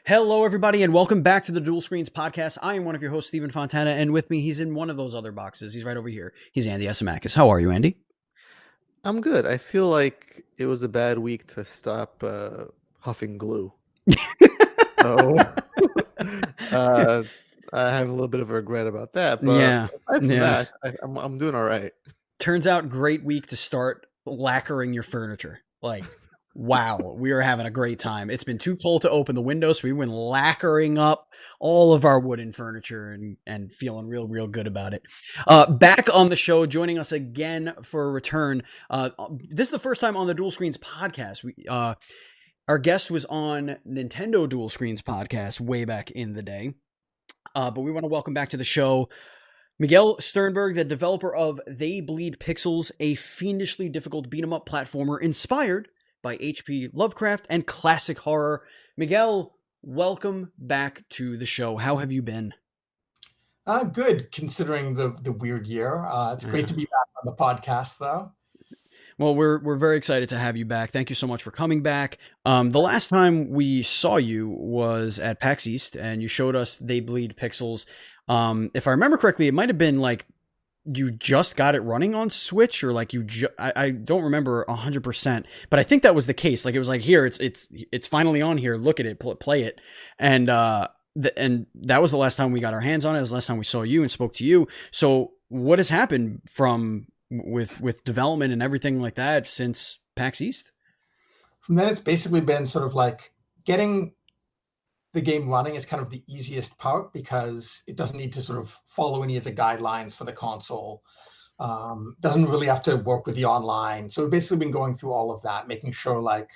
Hello, everybody, and welcome back to the Dual Screens podcast. I am one of your hosts, Stephen Fontana, and with me, he's in one of those other boxes. He's right over here. He's Andy Esimakis. How are you, Andy? I'm good. I feel like it was a bad week to stop huffing glue. So I have a little bit of a regret about that. But aside from that, I'm doing all right. Turns out, great week to start lacquering your furniture. Like, wow, we are having a great time. It's been too cold to open the windows, so we went lacquering up all of our wooden furniture and feeling real good about it. Back on the show, joining us again for a return. This is the first time on the Dual Screens podcast. Our guest was on Nintendo Dual Screens podcast way back in the day. But we want to welcome back to the show Miguel Sternberg, the developer of They Bleed Pixels, a fiendishly difficult beat-em-up platformer inspired by H.P. Lovecraft and classic horror. Miguel, welcome back to the show. How have you been? Good, considering the weird year. It's great to be back on the podcast, though. Well, we're very excited to have you back. Thank you so much for coming back. The last time we saw you was at PAX East, and you showed us They Bleed Pixels. If I remember correctly, it might have been like you just got it running on Switch, or like I don't remember 100%, but I think that was the case. Like it was like, here, it's finally on here. Look at it, play it. And and that was the last time we got our hands on it. It was the last time we saw you and spoke to you. So what has happened with development and everything like that since PAX East? From then, it's basically been sort of like getting the game running is kind of the easiest part because it doesn't need to sort of follow any of the guidelines for the console. Doesn't really have to work with the online. So we've basically been going through all of that, making sure like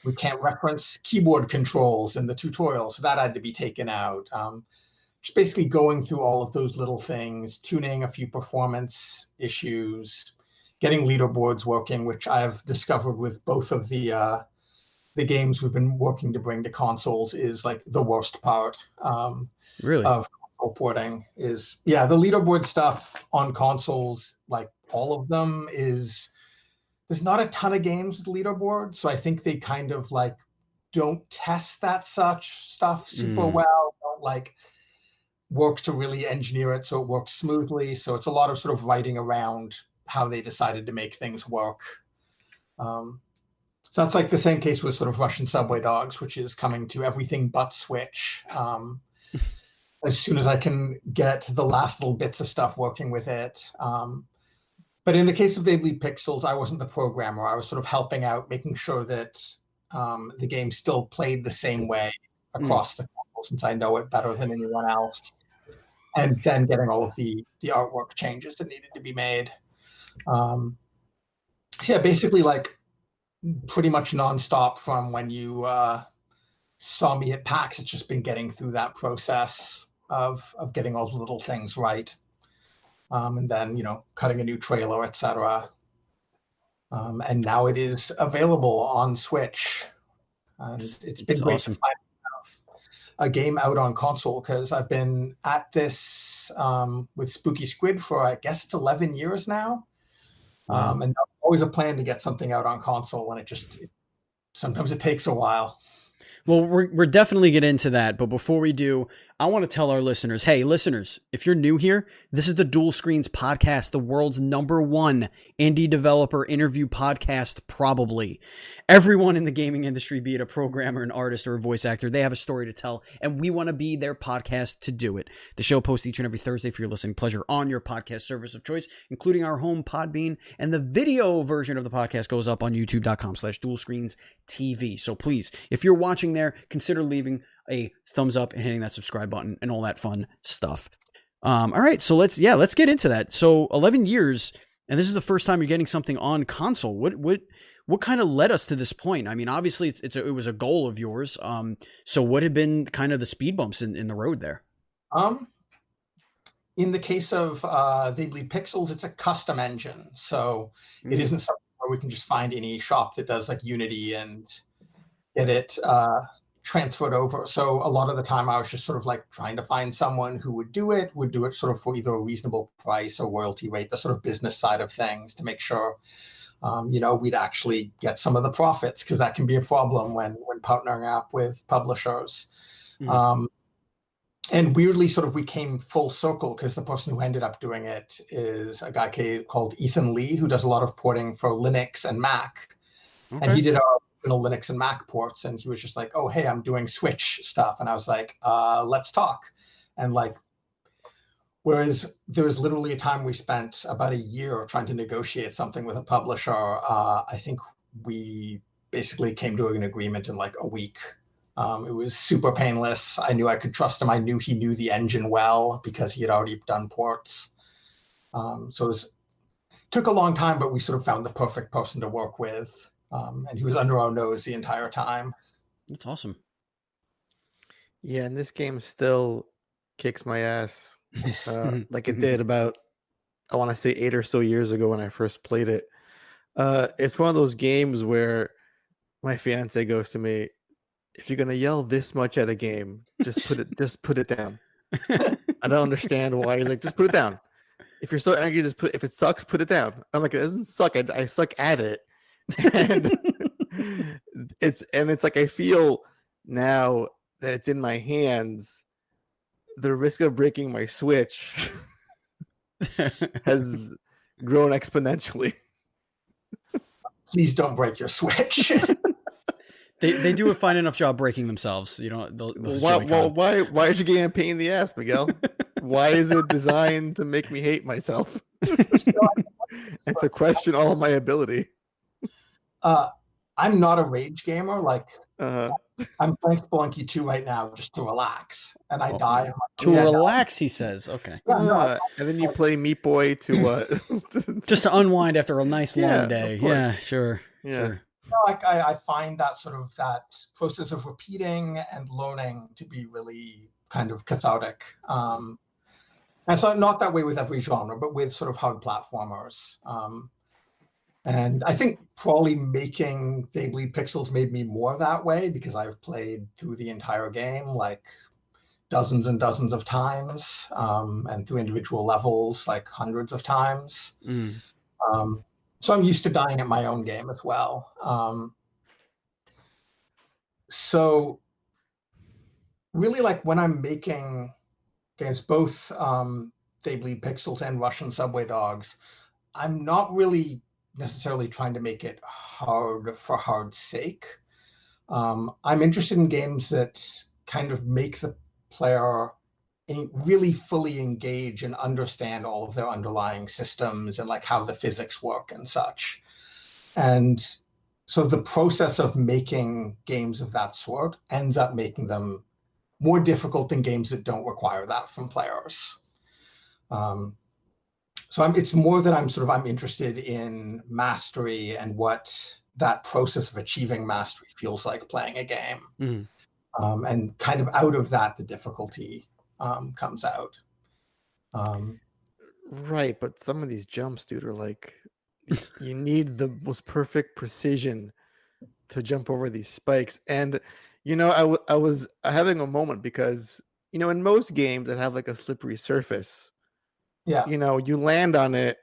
we can't reference keyboard controls in the tutorial. So that had to be taken out. Just basically going through all of those little things, tuning a few performance issues, getting leaderboards working, which I've discovered with both of the games we've been working to bring to consoles is like the worst part Really? Of console porting is, the leaderboard stuff on consoles, like all of them there's not a ton of games with leaderboards. So I think they kind of like don't test that such stuff super well, don't like work to really engineer it so it works smoothly. So it's a lot of sort of writing around how they decided to make things work. So that's like the same case with sort of Russian Subway Dogs, which is coming to everything but Switch. As soon as I can get the last little bits of stuff working with it. But in the case of They Bleed Pixels, I wasn't the programmer. I was sort of helping out, making sure that the game still played the same way across the console, since I know it better than anyone else. And then getting all of the artwork changes that needed to be made. Basically like pretty much nonstop from when you saw me at PAX. It's just been getting through that process of getting all the little things right. And then, cutting a new trailer, etc. And now it is available on Switch. And it's been great to find a game out on console, because I've been at this with Spooky Squid for, I guess it's 11 years now. Wow. And always a plan to get something out on console, and sometimes it takes a while. Well, we're definitely get into that, but before we do, I want to tell our listeners, hey, listeners, if you're new here, this is the Dual Screens podcast, the world's #1 indie developer interview podcast, probably. Everyone in the gaming industry, be it a programmer, an artist, or a voice actor, they have a story to tell, and we want to be their podcast to do it. The show posts each and every Thursday for your listening pleasure on your podcast service of choice, including our home Podbean, and the video version of the podcast goes up on youtube.com/dualscreens.tv. So please, if you're watching there, consider leaving a thumbs up and hitting that subscribe button and all that fun stuff. All right, so let's get into that. So 11 years, and this is the first time you're getting something on console. What kind of led us to this point? I mean, obviously it was a goal of yours. So what had been kind of the speed bumps in the road there? In the case of They Bleed Pixels, it's a custom engine, so it isn't something where we can just find any shop that does like Unity and get it transferred over. So a lot of the time I was just sort of like trying to find someone who would do it sort of for either a reasonable price or royalty rate, the sort of business side of things, to make sure we'd actually get some of the profits, because that can be a problem when partnering up with publishers. Mm. And weirdly, sort of, we came full circle because the person who ended up doing it is a guy called Ethan Lee, who does a lot of porting for Linux and Mac. Okay. And he did our original Linux and Mac ports, and he was just like, "Oh, hey, I'm doing Switch stuff," and I was like, "Let's talk." And like, whereas there was literally a time we spent about a year trying to negotiate something with a publisher, I think we basically came to an agreement in like a week. It was super painless. I knew I could trust him. I knew he knew the engine well because he had already done ports. So it took a long time, but we sort of found the perfect person to work with. And he was under our nose the entire time. That's awesome. Yeah, and this game still kicks my ass like it did about, I want to say 8 or so years ago when I first played it. It's one of those games where my fiance goes to me, "If you're gonna yell this much at a game, just put it down." I don't understand why. He's like, "Just put it down. If you're so angry, if it sucks, put it down." I'm like, "It doesn't suck. I suck at it." And it's like, I feel now that it's in my hands, the risk of breaking my Switch has grown exponentially. Please don't break your Switch. They do a fine enough job breaking themselves. You know, why is your game a pain in the ass, Miguel? Why is it designed to make me hate myself and to question all of my ability? I'm not a rage gamer. Like, I'm playing Spelunky 2 right now just to relax, and I die. To relax, he says. Okay. And then you play Meat Boy to what? Just to unwind after a nice long day. Yeah, sure. Yeah. Sure. Like, I find that sort of that process of repeating and learning to be really kind of cathartic. And so not that way with every genre, but with sort of hard platformers. And I think probably making They Bleed Pixels made me more that way because I've played through the entire game like dozens and dozens of times, and through individual levels like hundreds of times. So I'm used to dying at my own game as well. So really, like, when I'm making games, both They Bleed Pixels and Russian Subway Dogs, I'm not really necessarily trying to make it hard for hard's sake. I'm interested in games that kind of make the player really fully engage and understand all of their underlying systems and like how the physics work and such. And so the process of making games of that sort ends up making them more difficult than games that don't require that from players. So it's more that I'm interested in mastery and what that process of achieving mastery feels like playing a game. And kind of out of that, the difficulty comes out. Right, but some of these jumps, dude, are like, you need the most perfect precision to jump over these spikes. And, you know, I was having a moment because, you know, in most games that have like a slippery surface, you know, you land on it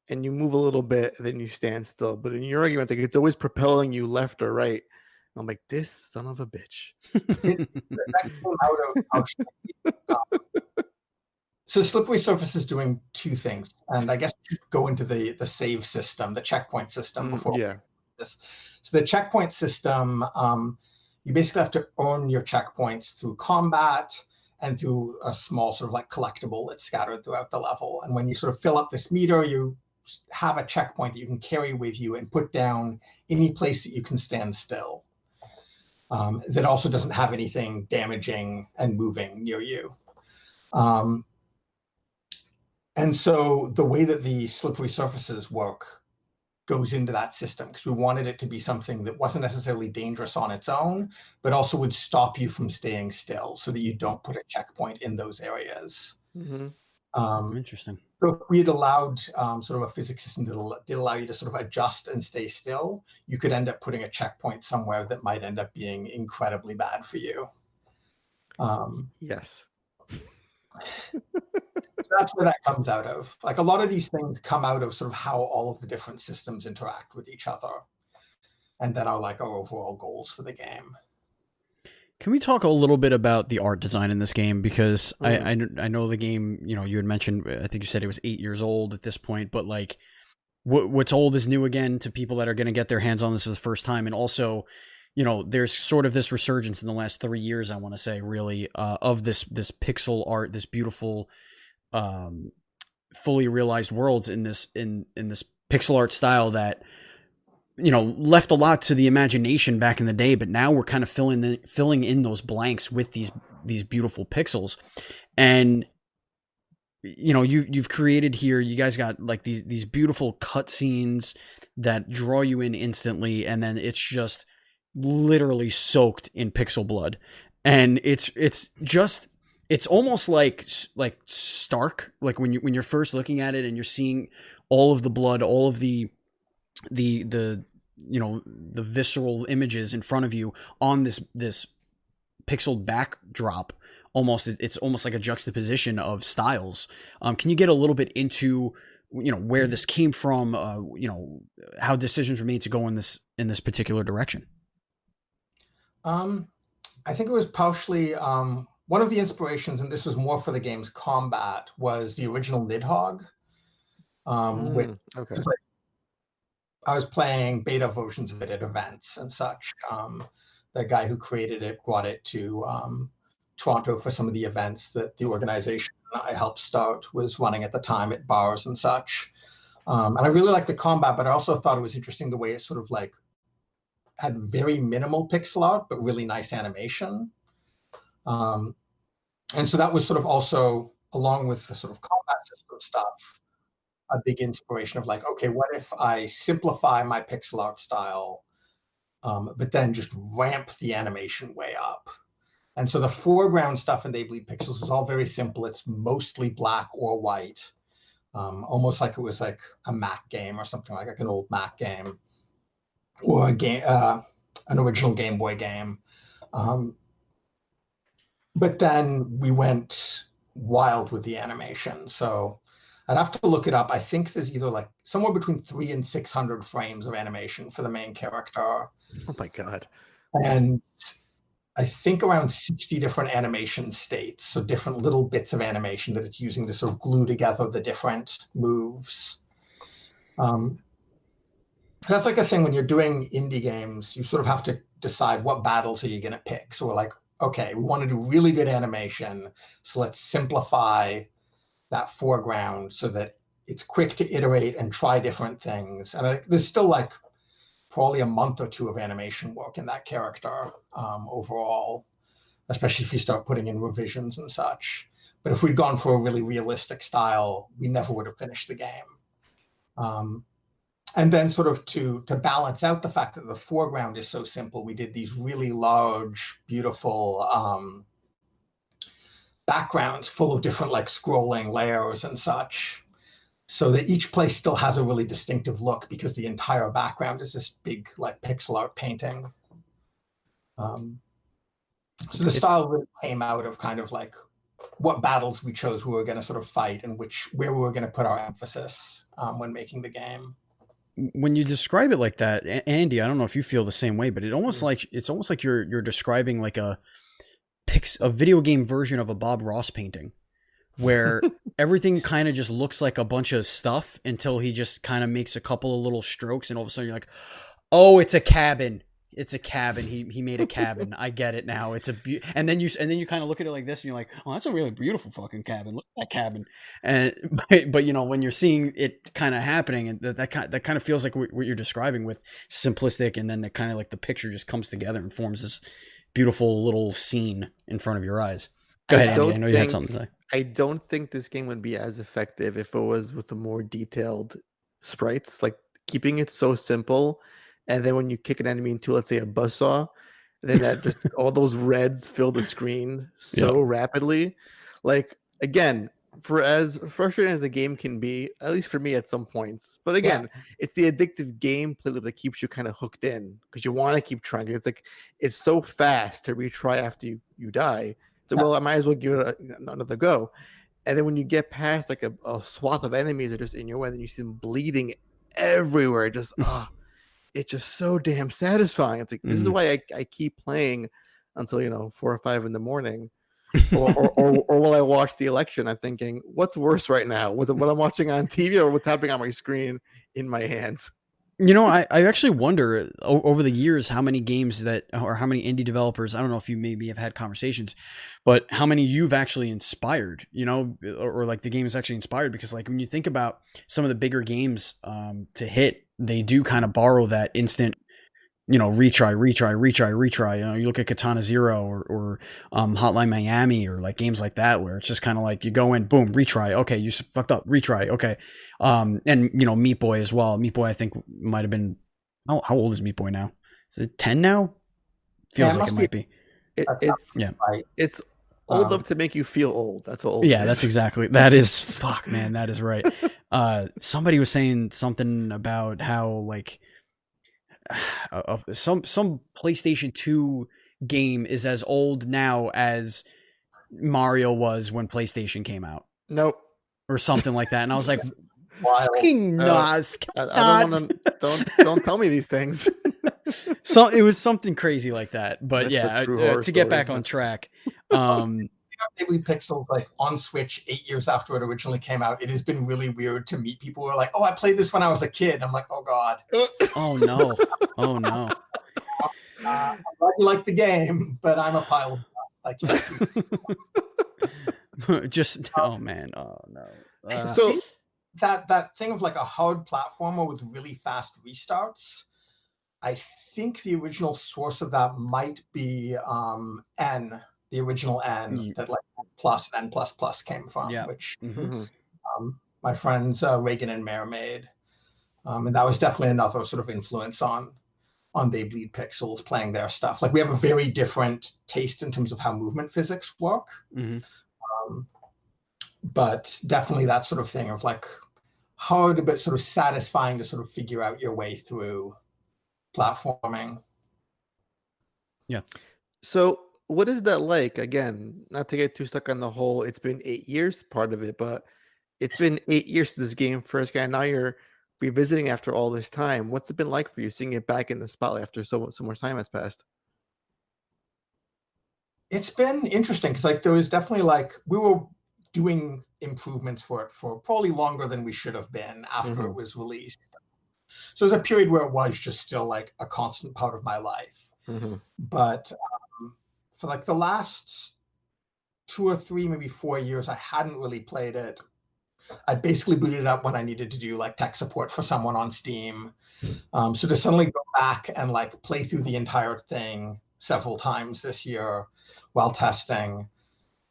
and you move a little bit, and then you stand still. But in your argument, like, it's always propelling you left or right. I'm like, this son of a bitch. So slippery surface is doing two things, and I guess we should go into the save system, the checkpoint system before. This. So the checkpoint system, you basically have to earn your checkpoints through combat and through a small sort of like collectible that's scattered throughout the level. And when you sort of fill up this meter, you have a checkpoint that you can carry with you and put down any place that you can stand still. That also doesn't have anything damaging and moving near you. And so the way that the slippery surfaces work goes into that system because we wanted it to be something that wasn't necessarily dangerous on its own, but also would stop you from staying still so that you don't put a checkpoint in those areas. Interesting. So if we had allowed sort of a physics system that did allow you to sort of adjust and stay still, you could end up putting a checkpoint somewhere that might end up being incredibly bad for you. Yes. So that's where that comes out of. Like, a lot of these things come out of sort of how all of the different systems interact with each other, and then are like our overall goals for the game. Can we talk a little bit about the art design in this game? Because I know the game, you had mentioned, I think you said it was 8 years old at this point, but like what's old is new again to people that are going to get their hands on this for the first time. And also, there's sort of this resurgence in the last 3 years, I want to say, really, of this pixel art, this beautiful, fully realized worlds in this pixel art style that, left a lot to the imagination back in the day, but now we're kind of filling in those blanks with these beautiful pixels. And you've created here, you guys got like these beautiful cutscenes that draw you in instantly, and then it's just literally soaked in pixel blood. And it's almost like stark, like when you're first looking at it and you're seeing all of the blood, all of the visceral images in front of you on this pixeled backdrop. It's almost like a juxtaposition of styles. Can you get a little bit into where this came from, how decisions were made to go in this particular direction? I think it was partially one of the inspirations, and this was more for the game's combat, was the original Nidhogg. Okay. I was playing beta versions of it at events and such. The guy who created it brought it to Toronto for some of the events that the organization I helped start was running at the time at bars and such. And I really liked the combat, but I also thought it was interesting the way it sort of like had very minimal pixel art, but really nice animation. And so that was sort of also, along with the sort of combat system stuff, a big inspiration of like, okay, what if I simplify my pixel art style, but then just ramp the animation way up? And so the foreground stuff in They Bleed Pixels is all very simple. It's mostly black or white, almost like it was like a Mac game or something like an old Mac game or a game, an original Game Boy game. But then we went wild with the animation. So I'd have to look it up. I think there's either like somewhere between 300 and 600 frames of animation for the main character. Oh my God. And I think around 60 different animation states. So different little bits of animation that it's using to sort of glue together the different moves. That's like a thing when you're doing indie games, you sort of have to decide what battles are you going to pick. So we're like, okay, we want to do really good animation. So let's simplify that foreground so that it's quick to iterate and try different things. And there's still like probably a month or two of animation work in that character overall, especially if you start putting in revisions and such. But if we'd gone for a really realistic style, we never would have finished the game. And then sort of to balance out the fact that the foreground is so simple, we did these really large, beautiful backgrounds full of different like scrolling layers and such, so that each place still has a really distinctive look because the entire background is this big like pixel art painting. So the style really came out of kind of like what battles we chose we were going to sort of fight and where we were going to put our emphasis when making the game. When you describe it like that, Andy, I don't know if you feel the same way, but it's almost like you're describing like a video game version of a Bob Ross painting, where everything kind of just looks like a bunch of stuff until he just kind of makes a couple of little strokes, and all of a sudden you're like, oh, it's a cabin. It's a cabin. He made a cabin. I get it now. It's and then you kind of look at it like this, and you're like, oh, that's a really beautiful fucking cabin. Look at that cabin. And but when you're seeing it kind of happening, and that kind of feels like what you're describing with simplistic, and then it kind of like the picture just comes together and forms this beautiful little scene in front of your eyes. Go ahead, Andy. I know you had something to say. I don't think this game would be as effective if it was with the more detailed sprites, like keeping it so simple. And then when you kick an enemy into, let's say, a buzzsaw, then that just all those reds fill the screen so rapidly. Like, again, for as frustrating as the game can be, at least for me at some points. But again, it's the addictive gameplay loop that keeps you kind of hooked in because you want to keep trying. It's like it's so fast to retry after you die. So well, I might as well give it another go. And then when you get past like a swath of enemies that are just in your way, then you see them bleeding everywhere. Just it's just so damn satisfying. It's like this is why I keep playing until 4 or 5 in the morning. Or will I watch the election? I'm thinking, what's worse right now? What I'm watching on TV or what's happening on my screen in my hands? I actually wonder over the years how many games or how many indie developers, I don't know if you maybe have had conversations, but how many you've actually inspired, or like the game is actually inspired, because like when you think about some of the bigger games to hit, they do kind of borrow that instant, retry. You look at Katana Zero or Hotline Miami or like games like that, where it's just kind of like you go in, boom, retry. Okay, you fucked up, retry. Okay, and Meat Boy as well. Meat Boy, I think might have been. How old is Meat Boy now? Is it 10 now? Feels like it might be. It's old enough to make you feel old. That's what old. Yeah, that's exactly. That is fuck, man. That is right. Somebody was saying something about how like. Some PlayStation 2 game is as old now as Mario was when PlayStation came out. Nope. Or something like that. And I was like, fucking Nas. I don't want to. Don't tell me these things. So it was something crazy like that. But That's to get back on track. Daily Pixels, like on Switch 8 years after it originally came out, it has been really weird to meet people who are like, "Oh, I played this when I was a kid." I'm like, "Oh God." Oh no. Oh no. I'm glad you like the game, but I'm a pile of I can't. Just oh man. Oh no. So that thing of like a hard platformer with really fast restarts, I think the original source of that might be N. The original N that like plus and N++ came from, which my friends Reagan and Mare made, and that was definitely another sort of influence on They Bleed Pixels, playing their stuff. Like we have a very different taste in terms of how movement physics work, but definitely that sort of thing of like hard but sort of satisfying to sort of figure out your way through platforming. Yeah. So what is that like? Again, not to get too stuck on the whole, it's been 8 years part of it, but it's been 8 years since this game first came. Now you're revisiting after all this time. What's it been like for you seeing it back in the spotlight after so much time has passed? It's been interesting because like there was definitely like we were doing improvements for it for probably longer than we should have been after it was released. So it was a period where it was just still like a constant part of my life. But for like the last 2 or 3, maybe 4 years, I hadn't really played it. I basically booted it up when I needed to do like tech support for someone on Steam. So to suddenly go back and like play through the entire thing several times this year while testing,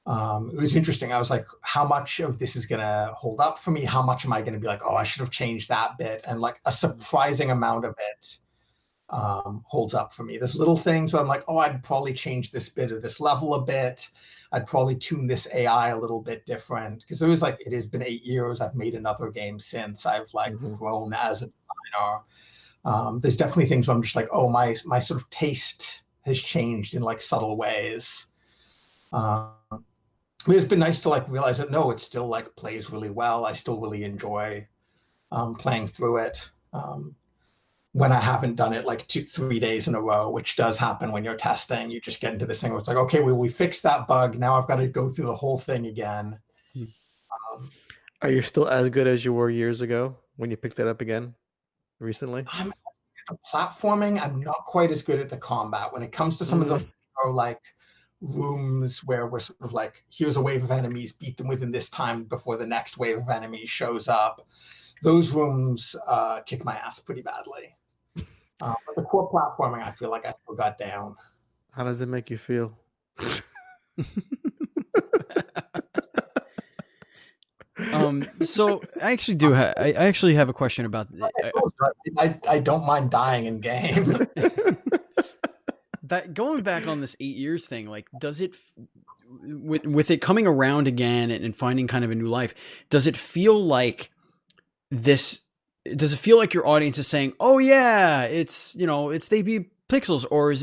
it was interesting. I was like, how much of this is going to hold up for me? How much am I going to be like, oh, I should have changed that bit? And like a surprising amount of it holds up for me. There's little things where I'm like, oh, I'd probably change this bit or this level a bit. I'd probably tune this AI a little bit different, because it has been 8 years. I've made another game since. I've like grown as a designer. There's definitely things where I'm just like, oh, my sort of taste has changed in like subtle ways. It's been nice to like realize that no, it still like plays really well. I still really enjoy playing through it. When I haven't done it like 2-3 days in a row, which does happen when you're testing, you just get into this thing where it's like, okay, well, we fixed that bug. Now I've got to go through the whole thing again. Are you still as good as you were years ago when you picked that up again recently? The platforming, I'm not quite as good at the combat. When it comes to some of the like rooms where we're sort of like, here's a wave of enemies, beat them within this time before the next wave of enemies shows up. Those rooms kick my ass pretty badly. But the core platforming, I feel like I still got down. How does it make you feel? So I actually have a question about. I don't mind dying in game. That going back on this 8 years thing, like, does it with it coming around again and finding kind of a new life? Does it feel like this? Does it feel like your audience is saying, "Oh yeah, it's They Be Pixels," or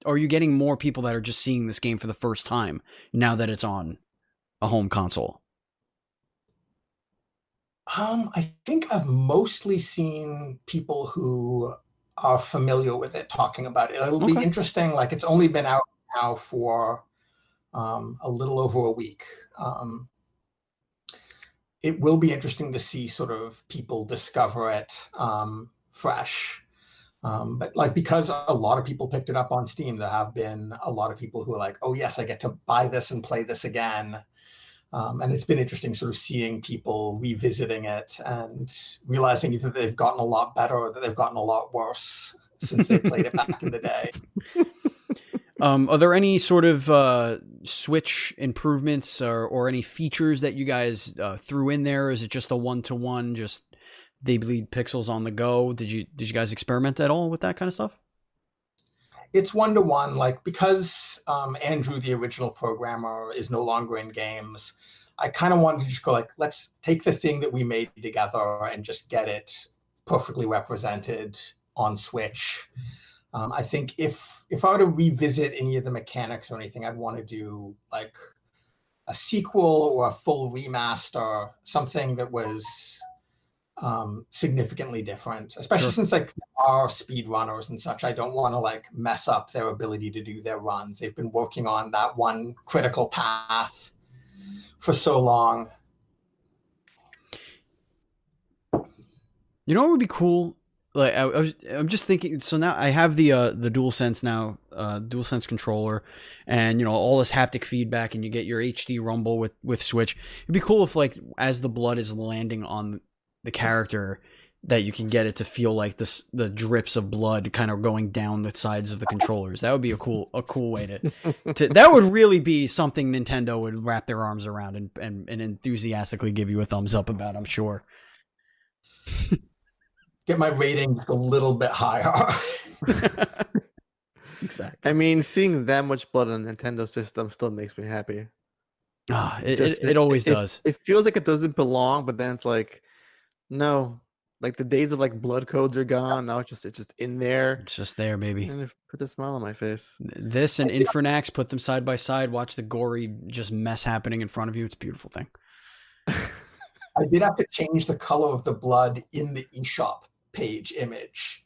are you getting more people that are just seeing this game for the first time now that it's on a home console? I think I've mostly seen people who are familiar with it talking about it. It'll be interesting. Like, it's only been out now for a little over a week. It will be interesting to see sort of people discover it fresh. But like, because a lot of people picked it up on Steam, there have been a lot of people who are like, oh yes, I get to buy this and play this again. And it's been interesting sort of seeing people revisiting it and realizing either they've gotten a lot better or that they've gotten a lot worse since they played it back in the day. Are there any sort of Switch improvements or any features that you guys threw in there? Is it just a one-to-one, just they bleed pixels on the go? Did you guys experiment at all with that kind of stuff? It's one-to-one, like, because Andrew, the original programmer, is no longer in games. I kind of wanted to just go like, let's take the thing that we made together and just get it perfectly represented on Switch. I think if I were to revisit any of the mechanics or anything, I'd want to do like a sequel or a full remaster, something that was significantly different, especially since like there are speedrunners and such. I don't want to like mess up their ability to do their runs. They've been working on that one critical path for so long. You know what would be cool? Like I'm just thinking. So now I have the DualSense now, DualSense controller, and all this haptic feedback, and you get your HD rumble with Switch. It'd be cool if, like, as the blood is landing on the character, that you can get it to feel like the drips of blood kind of going down the sides of the controllers. That would be a cool way to that would really be something Nintendo would wrap their arms around and enthusiastically give you a thumbs up about, I'm sure. Get my rating a little bit higher. Exactly. I mean, seeing that much blood on a Nintendo system still makes me happy. It always does. It feels like it doesn't belong, but then it's like, no, like the days of like blood codes are gone. Now it's just in there. It's just there, baby. And it put a smile on my face. This and Infernax, put them side by side. Watch the gory just mess happening in front of you. It's a beautiful thing. I did have to change the color of the blood in the eShop page image.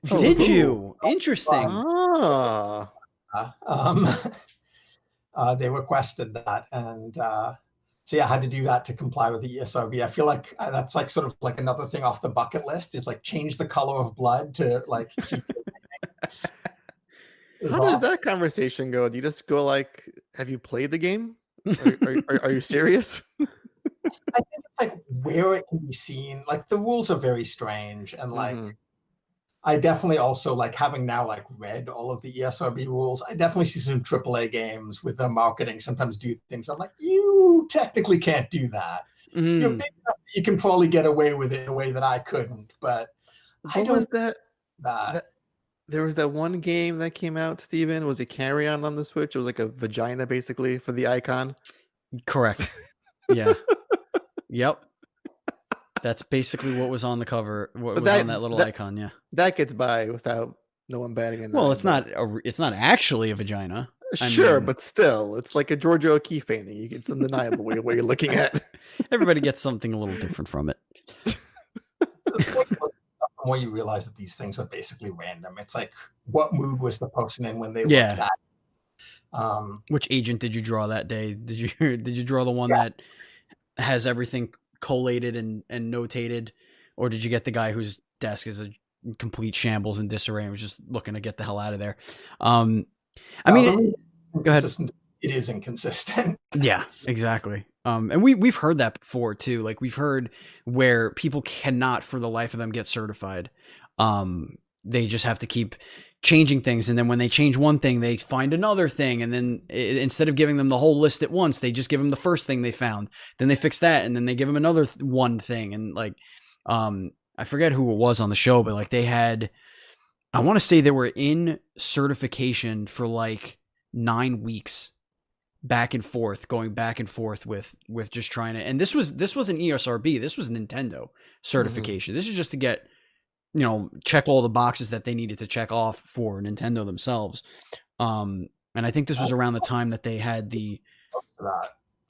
Did you? Interesting. They requested that, and so yeah, I had to do that to comply with the ESRB. I feel like that's like sort of like another thing off the bucket list is like change the color of blood to like keep it. How does that conversation go? Do you just go like, have you played the game? Are you serious? I think it's like where it can be seen. Like the rules are very strange, and like I definitely also like having now like read all of the ESRB rules. I definitely see some AAA games with their marketing sometimes do things. I'm like, you technically can't do that. You're big enough that you can probably get away with it in a way that I couldn't. But what was that? There was that one game that came out, Steven. Was it Carry On the Switch? It was like a vagina basically for the icon. Correct. Yeah. Yep. That's basically what was on the cover. What was on that little icon? Yeah. That gets by without no one batting an eye. Well, it's not actually a vagina. Sure, but still, it's like a Georgia O'Keeffe painting. It's undeniable what you're looking at. Everybody gets something a little different from it. The more you realize that these things are basically random. It's like, what mood was the person in when they looked at it? Which agent did you draw that day? Did you draw the one that has everything collated and notated, or did you get the guy whose desk is a complete shambles and disarray and was just looking to get the hell out of there? I mean, go ahead. It is inconsistent. Yeah, exactly. And we've heard that before too. Like we've heard where people cannot for the life of them get certified. They just have to keep changing things, and then when they change one thing, they find another thing, and then instead of giving them the whole list at once, they just give them the first thing they found. Then they fix that, and then they give them another one thing. And like, I forget who it was on the show, but like they had, I want to say they were in certification for like 9 weeks, going back and forth with just trying to. And this was an ESRB. This was Nintendo certification. This is just to get, check all the boxes that they needed to check off for Nintendo themselves. And I think this was around the time that they had the.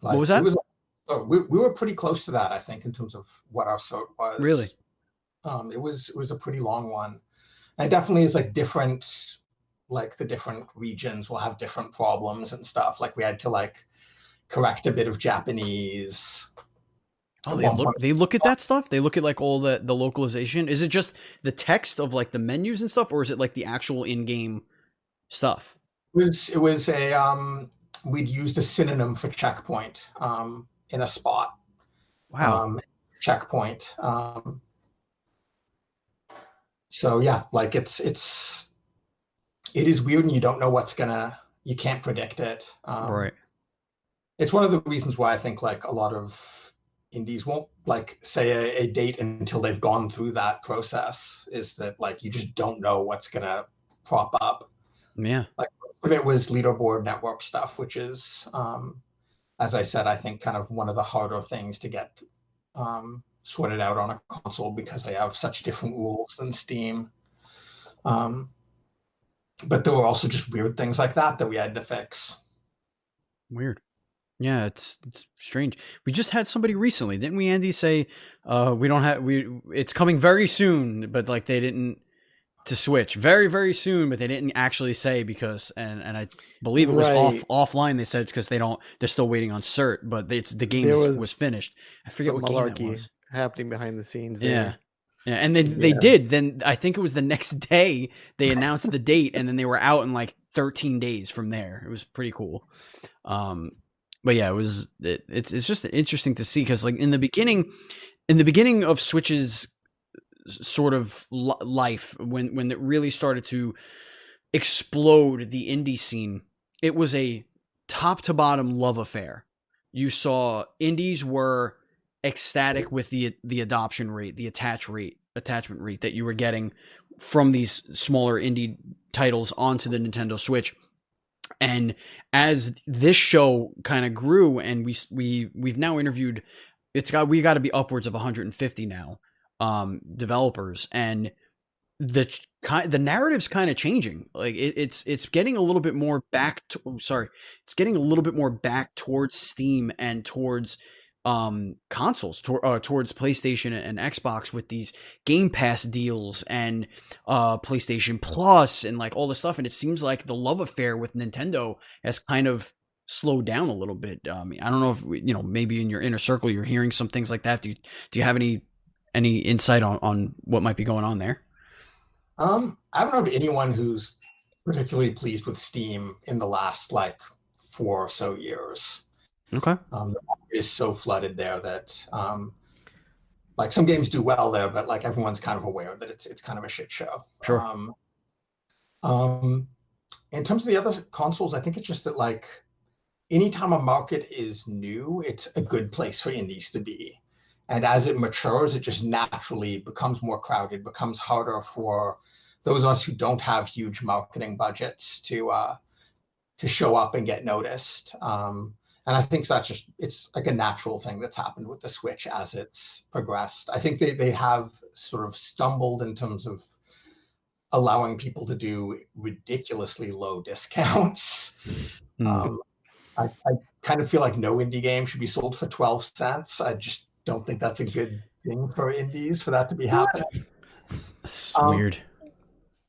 What was that? We were pretty close to that, I think, in terms of what our cert was. Really? It was a pretty long one. And it definitely is like different, like the different regions will have different problems and stuff. Like we had to like correct a bit of Japanese. Oh, they look at that stuff. They look at like all the localization. Is it just the text of like the menus and stuff, or is it like the actual in-game stuff? It was a we'd used a synonym for checkpoint in a spot. Wow. Checkpoint. So yeah, like it is weird, and you don't know you can't predict it. Right. It's one of the reasons why I think like a lot of indies won't like say a date until they've gone through that process, is that like you just don't know what's gonna prop up. Yeah. Like if it was leaderboard network stuff, which is as I said, I think kind of one of the harder things to get sorted out on a console because they have such different rules than Steam. But there were also just weird things like that we had to fix. Weird. Yeah, it's strange. We just had somebody recently, didn't we, Andy, say it's coming very soon, but like they didn't to Switch very, very soon, but they didn't actually say because and I believe it was offline. They said it's because they're still waiting on cert, but the game was finished. I forget what game that was. Happening behind the scenes there. Yeah, and they did. Then I think it was the next day they announced the date, and then they were out in like 13 days from there. It was pretty cool. But yeah, it's just interesting to see because like in the beginning of Switch's sort of life, when it really started to explode the indie scene, it was a top to bottom love affair. You saw indies were ecstatic with the adoption rate, the attachment rate that you were getting from these smaller indie titles onto the Nintendo Switch. And as this show kind of grew, and we've now interviewed, we got to be upwards of 150 now developers, and the narrative's kind of changing. Like it's getting a little bit more back to, it's getting a little bit more back towards Steam and towards consoles, towards PlayStation and Xbox with these Game Pass deals and PlayStation Plus and like all this stuff. And it seems like the love affair with Nintendo has kind of slowed down a little bit. I don't know if maybe in your inner circle you're hearing some things like that. Do you have any insight on what might be going on there? I haven't heard anyone who's particularly pleased with Steam in the last like 4 or so years. Okay. The market is so flooded there that like some games do well there, but like everyone's kind of aware that it's kind of a shit show. Sure. In terms of the other consoles, I think it's just that like anytime a market is new, it's a good place for indies to be. And as it matures, it just naturally becomes more crowded, becomes harder for those of us who don't have huge marketing budgets to show up and get noticed. And I think it's like a natural thing that's happened with the Switch as it's progressed. I think they have sort of stumbled in terms of allowing people to do ridiculously low discounts. I kind of feel like no indie game should be sold for 12 cents. I just don't think that's a good thing for indies for that to be happening. That's weird.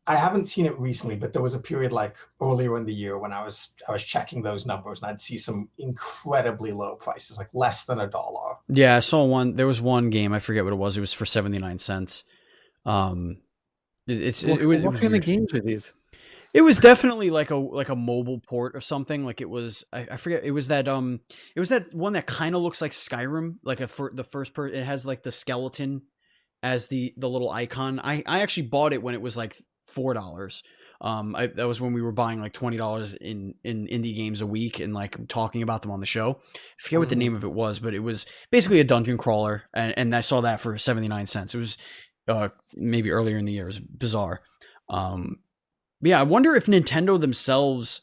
I haven't seen it recently, but there was a period like earlier in the year when I was checking those numbers and I'd see some incredibly low prices, like less than $1. Yeah, I saw one. There was one game, I forget what it was. It was for 79 cents. What kind of games are these? It was definitely like a mobile port of something. Like it was, I forget. It was that one that kind of looks like Skyrim, like the first person. It has like the skeleton as the little icon. I actually bought it when it was like $4. That was when we were buying like $20 in indie games a week and like talking about them on the show. I forget what the name of it was, but it was basically a dungeon crawler, and I saw that for 79 cents. It was maybe earlier in the year. It was bizarre. Yeah, I wonder if Nintendo themselves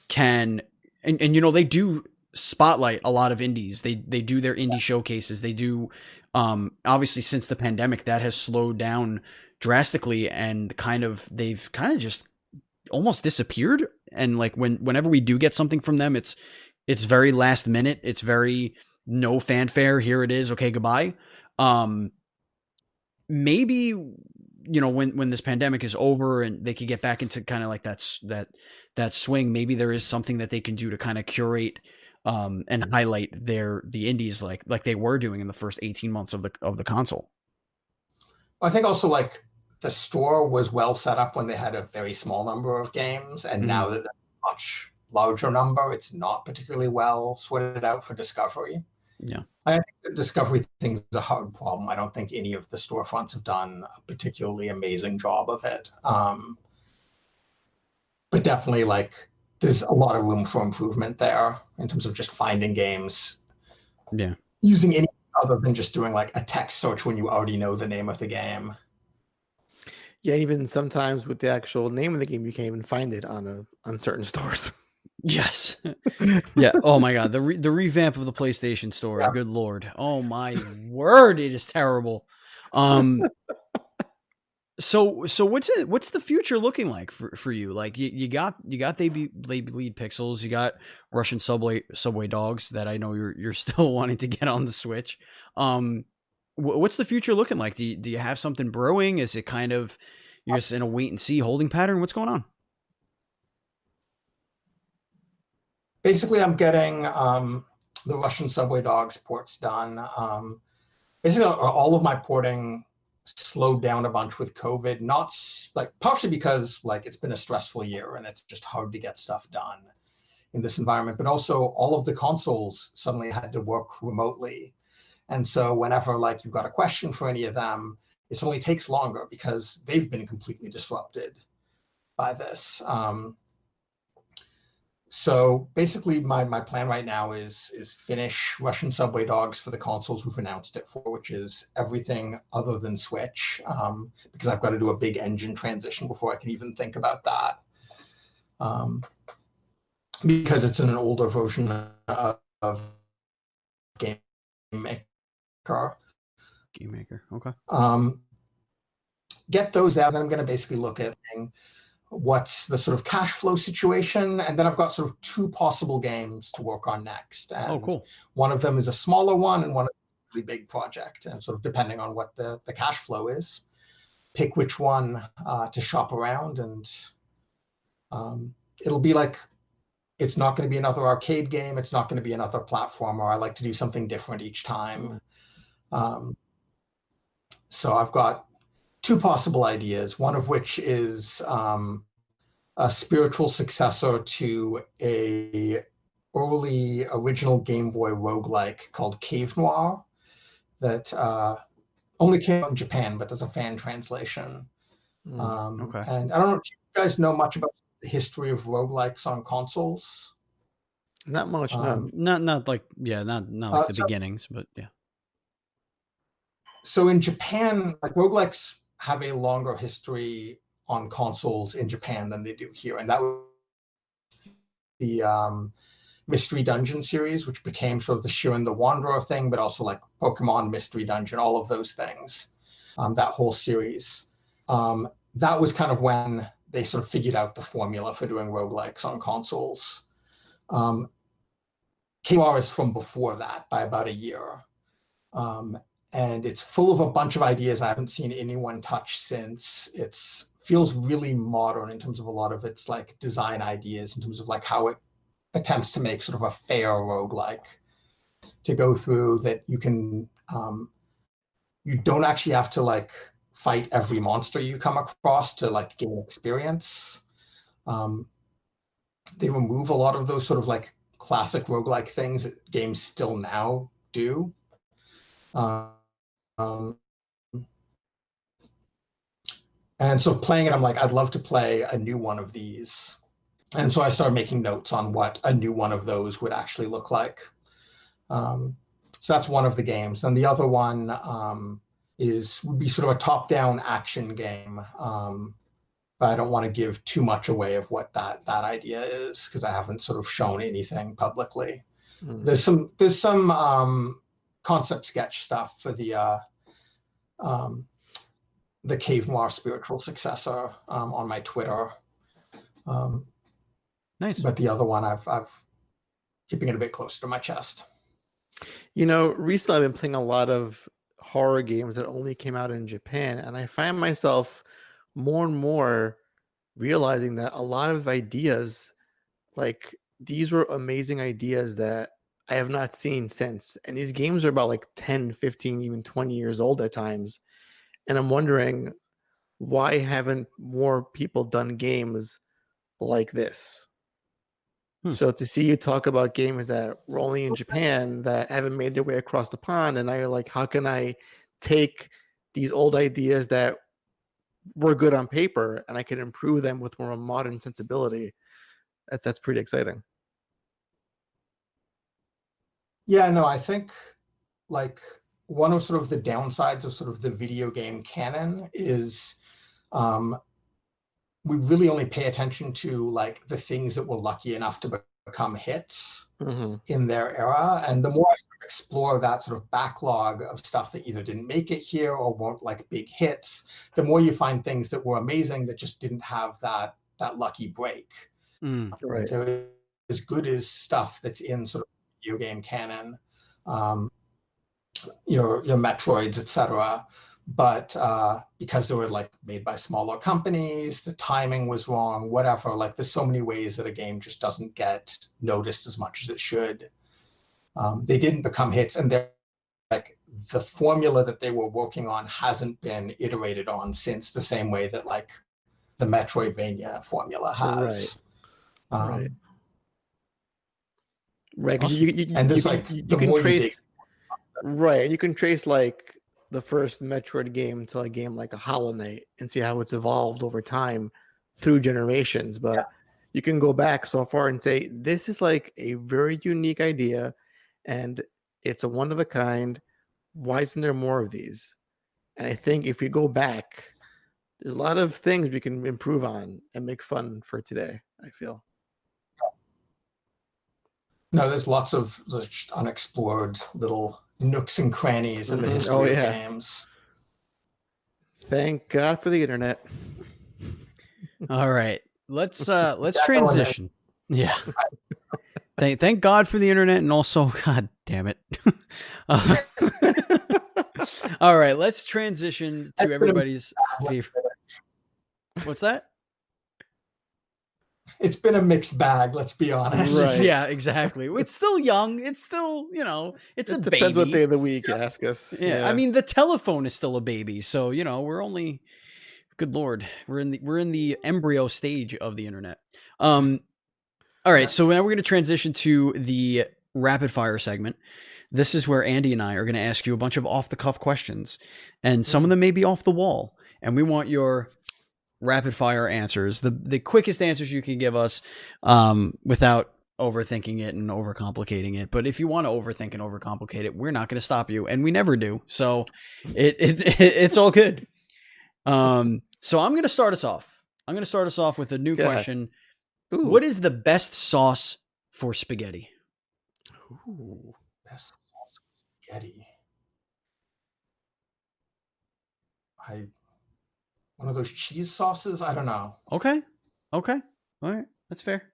can, and they do spotlight a lot of indies. They do their indie showcases. They do, obviously since the pandemic that has slowed down drastically, and they've kind of just almost disappeared. And like whenever we do get something from them, it's very last minute. It's very no fanfare. Here it is. Okay, goodbye. Maybe when this pandemic is over and they can get back into kind of like that swing, maybe there is something that they can do to kind of curate and highlight the indies like they were doing in the first 18 months of the console. I think also like the store was well set up when they had a very small number of games, and now that there's a much larger number, it's not particularly well sorted out for discovery. Yeah. I think the discovery thing is a hard problem. I don't think any of the storefronts have done a particularly amazing job of it. But definitely like there's a lot of room for improvement there in terms of just finding games. Yeah. Using any other than just doing like a text search when you already know the name of the game. Yeah, even sometimes with the actual name of the game, you can't even find it on certain stores. Yes. Yeah. Oh my God. The revamp of the PlayStation Store. Yeah. Good Lord. Oh my word. It is terrible. So what's the future looking like for you? Like you got they bleed pixels. You got Russian subway dogs that I know you're still wanting to get on the Switch. What's the future looking like? Do you have something brewing? Is it kind of you're just in a wait and see holding pattern? What's going on? Basically, I'm getting the Russian subway dogs ports done. Basically, all of my porting slowed down a bunch with COVID, not like partially because like it's been a stressful year and it's just hard to get stuff done in this environment, but also all of the consoles suddenly had to work remotely. And so whenever like you've got a question for any of them, it suddenly takes longer because they've been completely disrupted by this. So basically my plan right now is finish Russian subway dogs for the consoles we've announced it for, which is everything other than Switch, because I've got to do a big engine transition before I can even think about that. Because it's an older version of Game Maker. Okay. Get those out, and I'm going to basically look at what's the sort of cash flow situation, and then I've got sort of two possible games to work on next. And cool. One of them is a smaller one, and one is a really big project. And sort of depending on what the cash flow is, pick which one to shop around, and it'll be like it's not going to be another arcade game. It's not going to be another platformer. I like to do something different each time. So I've got two possible ideas, one of which is a spiritual successor to a early original Game Boy roguelike called Cave Noir that only came out in Japan, but there's a fan translation. Okay. And I don't know if you guys know much about the history of roguelikes on consoles. Not much, no. Not like not the beginnings, but yeah. So in Japan, like roguelikes have a longer history on consoles in Japan than they do here, and that was the Mystery Dungeon series, which became sort of the Shiren the Wanderer thing, but also like Pokemon Mystery Dungeon, all of those things, that whole series. That was kind of when they sort of figured out the formula for doing roguelikes on consoles. KR is from before that by about a year. And it's full of a bunch of ideas I haven't seen anyone touch since. It feels really modern in terms of a lot of its like design ideas, in terms of like how it attempts to make sort of a fair roguelike to go through, that you can, you don't actually have to like fight every monster you come across to like gain experience. They remove a lot of those sort of like classic roguelike things that games still now do. And so playing it, I'm like, I'd love to play a new one of these. And so I started making notes on what a new one of those would actually look like. So that's one of the games. And the other one would be sort of a top-down action game. But I don't want to give too much away of what that idea is, because I haven't sort of shown anything publicly. There's some concept sketch stuff for the Cave Noir spiritual successor on my Twitter. Nice. But the other one, I've keeping it a bit closer to my chest. You know, recently I've been playing a lot of horror games that only came out in Japan, and I find myself more and more realizing that a lot of ideas, like these were amazing ideas that I have not seen since. And these games are about like 10, 15, even 20 years old at times. And I'm wondering, why haven't more people done games like this? So to see you talk about games that were only in Japan that haven't made their way across the pond, and now you're like, how can I take these old ideas that were good on paper and I can improve them with more modern sensibility? That's pretty exciting. Yeah, no, I think like one of sort of the downsides of sort of the video game canon is we really only pay attention to like the things that were lucky enough to become hits in their era. And the more I sort of explore that sort of backlog of stuff that either didn't make it here or weren't like big hits, the more you find things that were amazing that just didn't have that lucky break. Right. They're as good as stuff that's in sort of video game canon, your Metroids, etc. But because they were like made by smaller companies, the timing was wrong, whatever. Like there's so many ways that a game just doesn't get noticed as much as it should. They didn't become hits, and they're like the formula that they were working on hasn't been iterated on since, the same way that like the Metroidvania formula has. Right. Right. Awesome. You can trace. Right, and you can trace like the first Metroid game to a game like a Hollow Knight and see how it's evolved over time through generations. But you can go back so far and say, this is like a very unique idea and it's a one of a kind. Why isn't there more of these? And I think if we go back, there's a lot of things we can improve on and make fun for today, I feel. No, there's lots of unexplored little nooks and crannies in the history of games. Thank God for the internet. All right, let's transition. Yeah. Thank God for the internet, and also, God damn it. All right, let's transition to everybody's favorite. What's that? It's been a mixed bag, let's be honest. Right. Yeah, exactly. It's still young. It's still, it's a baby. Depends what day of the week you ask us. Yeah. I mean, the telephone is still a baby. So, we're only, good Lord, we're in the embryo stage of the internet. All right. So now we're going to transition to the rapid fire segment. This is where Andy and I are going to ask you a bunch of off the cuff questions, and some of them may be off the wall, and we want your rapid fire answers, the quickest answers you can give us, without overthinking it and overcomplicating it. But if you want to overthink and overcomplicate it, we're not going to stop you, and we never do. So it's all good. So I'm going to start us off. I'm going to start us off with a new question. Ooh. What is the best sauce for spaghetti? Ooh, best sauce for spaghetti. One of those cheese sauces? I don't know. Okay. All right. That's fair.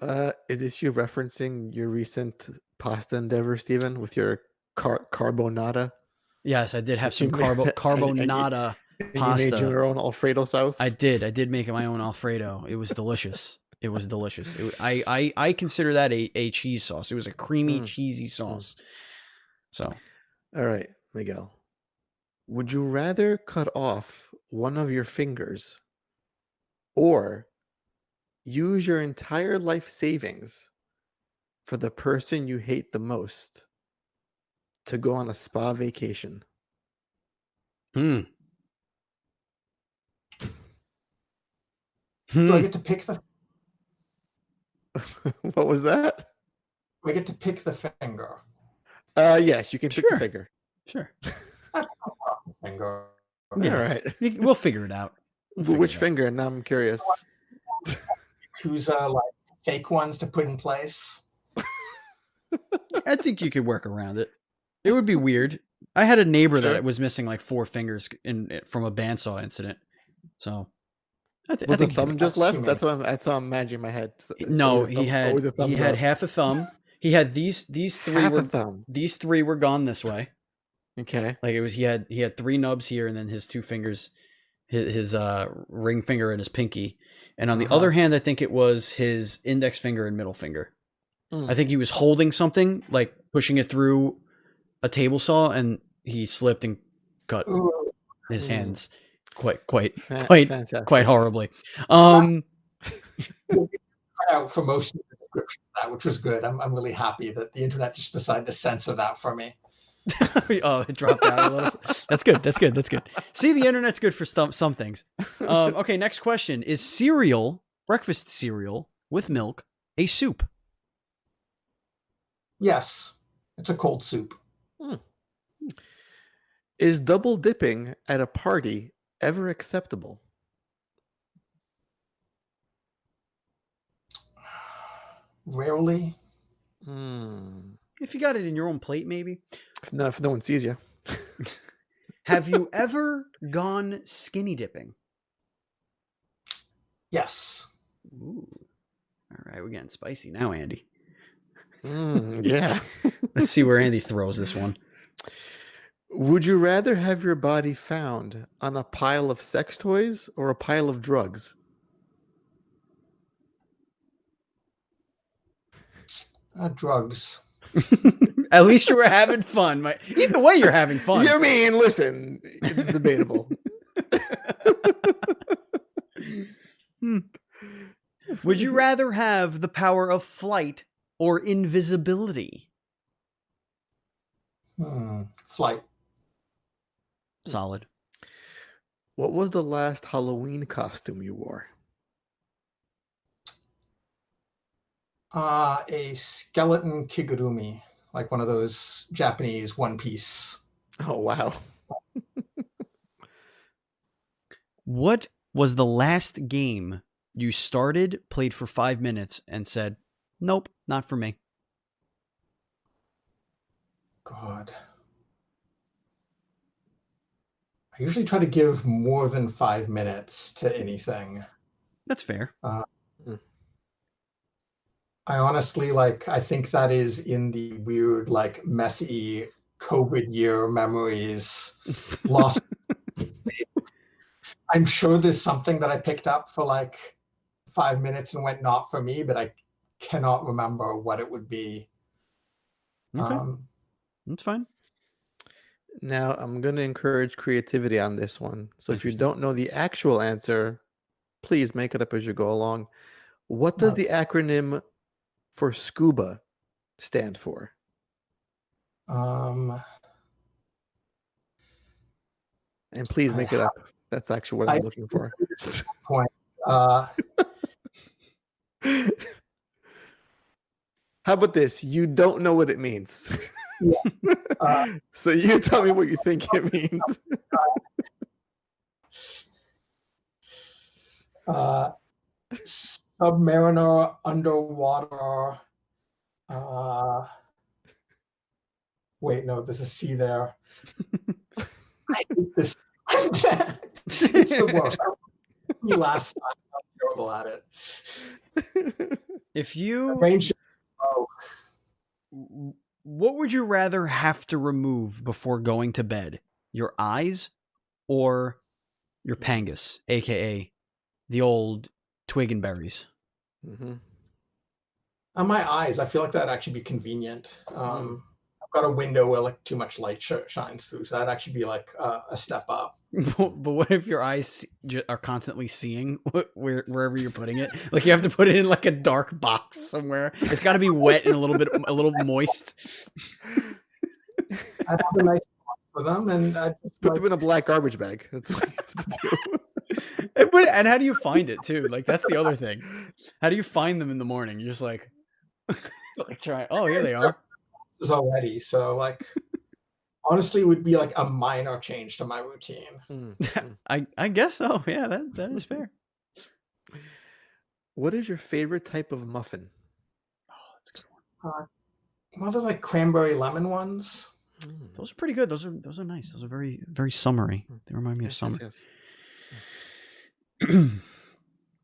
Is this you referencing your recent pasta endeavor, Stephen, with your carbonara? Yes, I did have some carbonara pasta. You made your own Alfredo sauce? I did make my own Alfredo. It was delicious. I consider that a cheese sauce. It was a creamy, cheesy sauce. So. All right, Miguel. Would you rather cut off one of your fingers or use your entire life savings for the person you hate the most to go on a spa vacation? Do I get to pick the... What was that? Do I get to pick the finger? Yes, you can pick the finger. Sure. Finger. Yeah, all right. We'll figure it out. Which finger? Now I'm curious. Who's like fake ones to put in place? I think you could work around it. It would be weird. I had a neighbor that was missing like 4 fingers from a bandsaw incident. So I think the thumb just left. That's what I'm imagining in my head. No, he had half a thumb. He had these three. These 3 were gone this way. Okay. Like it was he had 3 nubs here, and then his 2 fingers, his ring finger and his pinky, and on the other hand, I think it was his index finger and middle finger. I think he was holding something, like pushing it through a table saw, and he slipped and cut his hands quite horribly. Out for most of the description of that, which was good. I'm really happy that the internet just decided to censor that for me. Oh, it dropped out. That's good. See, the internet's good for some things. Okay, next question. Is cereal, breakfast cereal with milk, a soup? Yes, it's a cold soup. Is double dipping at a party ever acceptable? Rarely. If you got it in your own plate, maybe. No, if no one sees you. Have you ever gone skinny dipping? Yes. Ooh. All right, we're getting spicy now, Andy. Yeah. Let's see where Andy throws this one. Would you rather have your body found on a pile of sex toys or a pile of drugs? Drugs. At least you were having fun. Either way, you're having fun. You mean, listen, it's debatable. Would you rather have the power of flight or invisibility? Flight. Solid. What was the last Halloween costume you wore? A skeleton kigurumi, like one of those Japanese One Piece. Oh, wow. What was the last game you started, played for 5 minutes, and said, nope, not for me? God. I usually try to give more than 5 minutes to anything. That's fair. I honestly, I think that is in the weird, messy COVID year memories. Lost. I'm sure there's something that I picked up for 5 minutes and went not for me, but I cannot remember what it would be. Okay. That's fine. Now, I'm going to encourage creativity on this one. So if you don't know the actual answer, please make it up as you go along. What does the acronym for scuba stand for? And please make it up. That's actually what I'm looking for. Point. How about this? You don't know what it means. Yeah. So you tell me what you think it means. Submariner, underwater. Wait, no, there's a C there. I hate this. It's the worst. Last time, I'm terrible at it. If you... What would you rather have to remove before going to bed? Your eyes or your pangus, aka the old twig and berries? On my eyes, I feel like that'd actually be convenient. I've got a window where too much light shines through, so that'd actually be a step up. But what if your eyes are constantly seeing wherever you're putting it? Like you have to put it in a dark box somewhere. It's got to be wet and a little moist. I'd have a nice box for them, and I'd just put them in a black garbage bag. That's what you have to do. And how do you find it too? That's the other thing. How do you find them in the morning? You're just try. Oh, here they are. Is already so honestly, it would be a minor change to my routine. I guess so. Yeah, that is fair. What is your favorite type of muffin? Oh, that's a good one. Well, they're cranberry lemon ones. Those are pretty good. Those are nice. Those are very, very summery. They remind me of summer. Yes.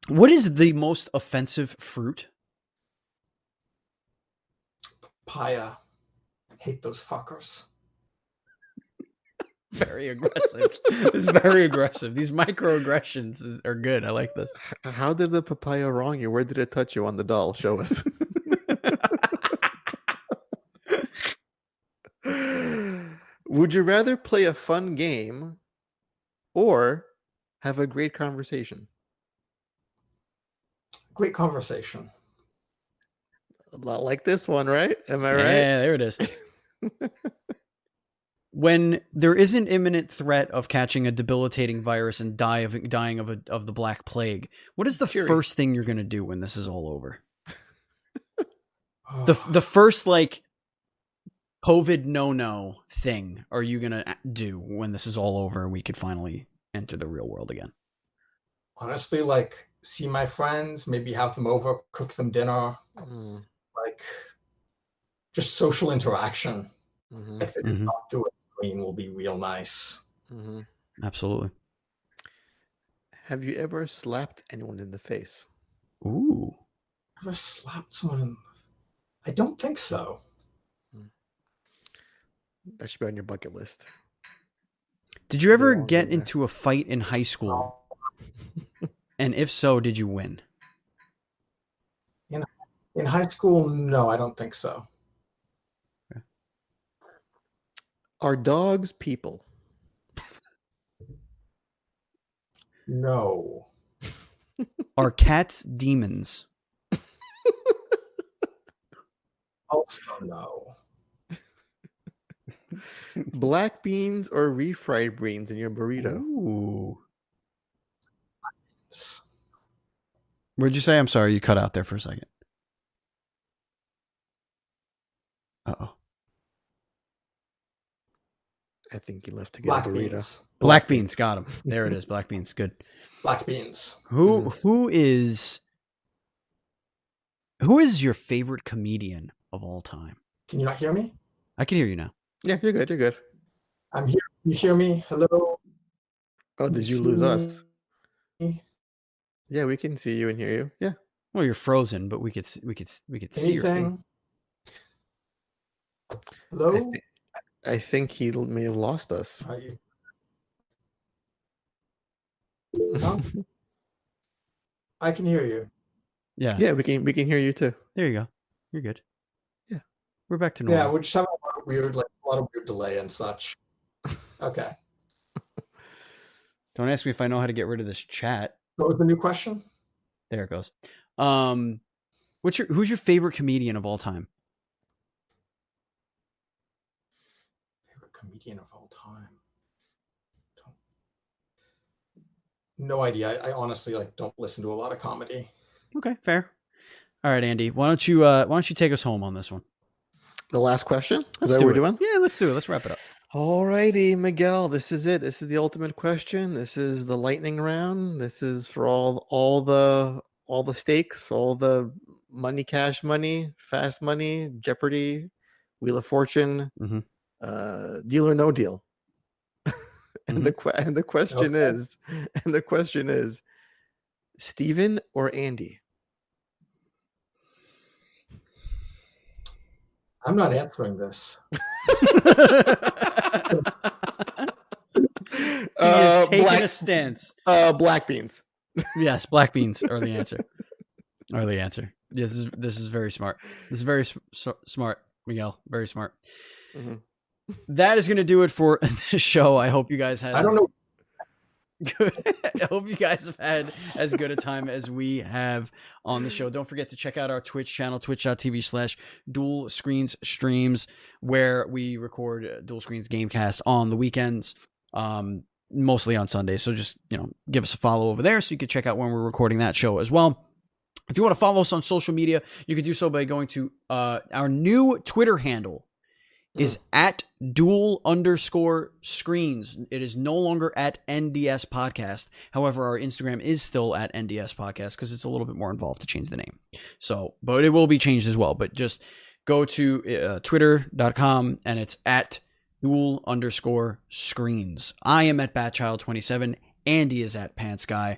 What is the most offensive fruit? Papaya. Hate those fuckers. Very aggressive. It's very aggressive. These microaggressions are good. I like this. How did the papaya wrong you? Where did it touch you on the doll? Show us. Would you rather play a fun game or have a great conversation? Great conversation. A lot like this one, right? Am I right? Yeah, there it is. When there is an imminent threat of catching a debilitating virus and dying of the Black Plague, what is the first thing you're going to do when this is all over? The first like COVID no thing are you going to do when this is all over and we could finally enter the real world again? Honestly, like see my friends, maybe have them over, cook them dinner, like just social interaction. If they did not do it, will be real nice. Absolutely. Have you ever slapped anyone in the face? Ooh. Ever slapped someone? I don't think so. That should be on your bucket list. Did you ever get into a fight in high school? And if so, did you win? In high school, no, I don't think so. Are dogs people? No. Are cats demons? Also no. Black beans or refried beans in your burrito? Ooh. What'd you say? I'm sorry, you cut out there for a second. Uh-oh. I think he left to get Black a burrito. beans. Black beans, got him. There it is, black beans. Good. Black beans. Who is your favorite comedian of all time? Can you not hear me? I can hear you now. Yeah, you're good. You're good. I'm here. Can you hear me? Hello? Oh, did you lose us? Yeah, we can see you and hear you. Yeah. Well, you're frozen, but we could see your face. Anything? Hello? I think he may have lost us. Are you? No? I can hear you. Yeah. Yeah, we can hear you too. There you go. You're good. Yeah. We're back to normal. Yeah, we're just having a lot of weird delay and such. Okay. Don't ask me if I know how to get rid of this chat. What was the new question? There it goes. Who's your favorite comedian of all time? Favorite comedian of all time? No idea. I honestly don't listen to a lot of comedy. Okay, fair. All right, Andy. Why don't you take us home on this one? The last question? Is that what we're doing? Yeah, let's do it. Let's wrap it up. All righty, Miguel. This is it. This is the ultimate question. This is the lightning round. This is for all the stakes, all the money, cash money, fast money, Jeopardy, Wheel of Fortune, Deal or No Deal. And the question is, Steven or Andy? I'm not answering this. He is taking a stance. Black beans. Yes, black beans are the answer. Yes, this is very smart. This is very smart, Miguel. Very smart. That is going to do it for the show. I hope you guys had. I don't know. I hope you guys have had as good a time as we have on the show. Don't forget to check out our Twitch channel, twitch.tv/Dual Screens Streams, where we record Dual Screens Gamecast on the weekends, mostly on Sundays. So just, give us a follow over there so you can check out when we're recording that show as well. If you want to follow us on social media, you can do so by going to our new Twitter handle. Is at dual_screens. It is no longer at NDS Podcast. However, our Instagram is still at NDS Podcast because it's a little bit more involved to change the name. So, but it will be changed as well. But just go to twitter.com and it's at dual_screens. I am at Batchild27. Andy is at Pants Guy.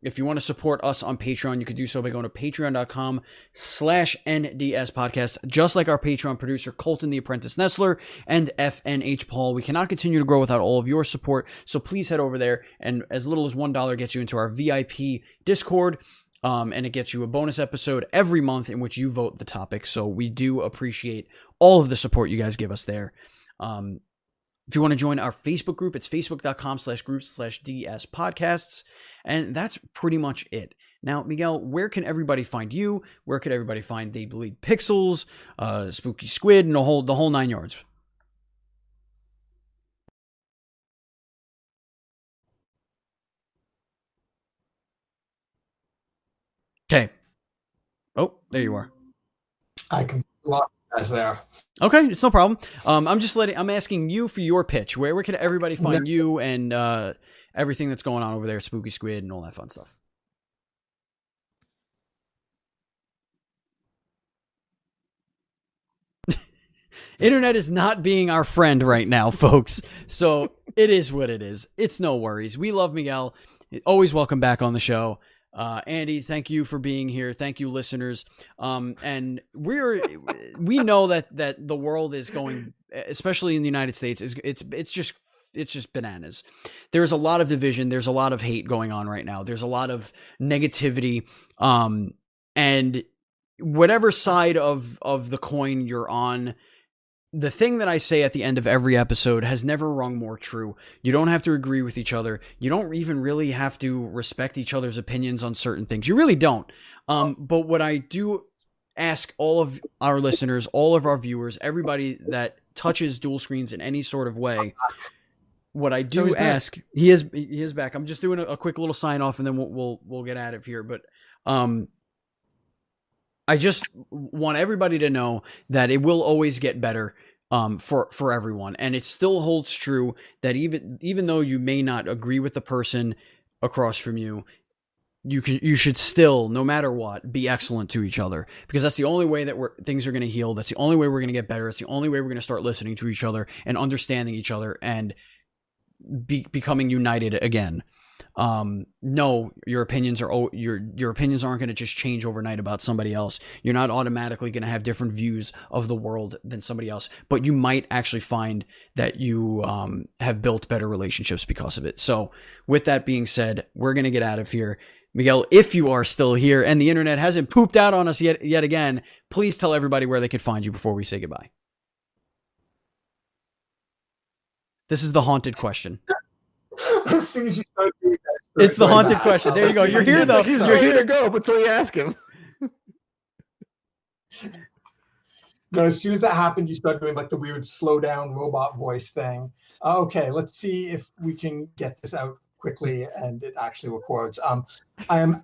If you want to support us on Patreon, you could do so by going to patreon.com/NDS podcast. Just like our Patreon producer, Colton the Apprentice Nestler and FNH Paul. We cannot continue to grow without all of your support. So please head over there, and as little as $1 gets you into our VIP Discord. And it gets you a bonus episode every month in which you vote the topic. So we do appreciate all of the support you guys give us there. If you want to join our Facebook group, it's facebook.com/groups/DS podcasts. And that's pretty much it. Now, Miguel, where can everybody find you? Where could everybody find They Bleed Pixels, Spooky Squid, and the whole 9 yards? Okay. Oh, there you are. I can lock you guys there. Okay, it's no problem. I'm asking you for your pitch. Where can everybody find you and everything that's going on over there, Spooky Squid and all that fun stuff? Internet is not being our friend right now, folks. So it is what it is. It's no worries. We love Miguel. Always welcome back on the show. Andy, thank you for being here. Thank you, listeners. And we know that the world is going, especially in the United States, it's just bananas. There's a lot of division. There's a lot of hate going on right now. There's a lot of negativity. And whatever side of the coin you're on, the thing that I say at the end of every episode has never rung more true. You don't have to agree with each other. You don't even really have to respect each other's opinions on certain things. You really don't. But what I do ask all of our listeners, all of our viewers, everybody that touches dual screens in any sort of way, what I do ask, he is back. I'm just doing a quick little sign off, and then we'll get at it here. But I just want everybody to know that it will always get better for everyone. And it still holds true that even though you may not agree with the person across from you, you should still, no matter what, be excellent to each other, because that's the only way that things are going to heal. That's the only way we're going to get better. It's the only way we're going to start listening to each other and understanding each other and becoming united again. No, your opinions aren't going to just change overnight about somebody else. You're not automatically going to have different views of the world than somebody else, but you might actually find that you have built better relationships because of it. So with that being said, we're going to get out of here. Miguel, if you are still here and the internet hasn't pooped out on us yet again, please tell everybody where they could find you before we say goodbye. This is the haunted question. As soon as you start doing that, it's the haunted question. There you go. You're here though. You're here to go until you ask him. No, as soon as that happened, you start doing like the weird slow down robot voice thing. Okay, let's see if we can get this out quickly and it actually records. I am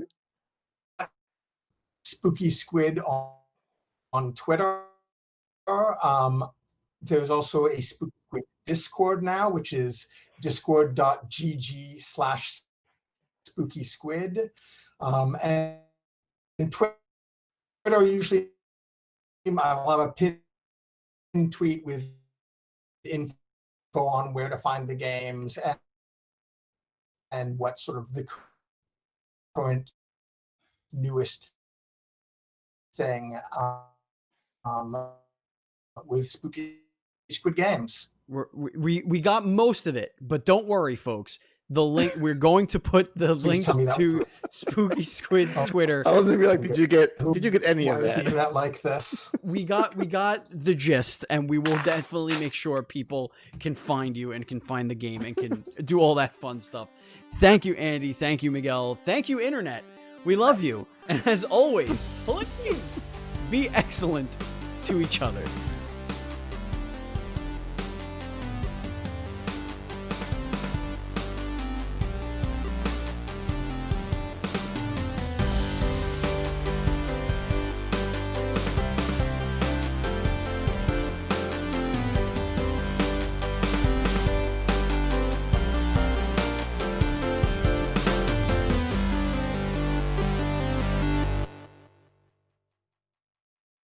Spooky Squid on Twitter. There's also a Spooky Squid Discord now, which is discord.gg/Spooky Squid. And Twitter, usually I'll have a pin tweet with info on where to find the games and what sort of the current newest thing with Spooky Squid Games. We got most of it, but don't worry, folks. The link, we're going to put the links to Spooky Squid's Twitter. I was gonna be like, did you get any of that? That like this? We got the gist, and we will definitely make sure people can find you and can find the game and can do all that fun stuff. Thank you, Andy. Thank you, Miguel. Thank you, Internet. We love you. And as always, please be excellent to each other.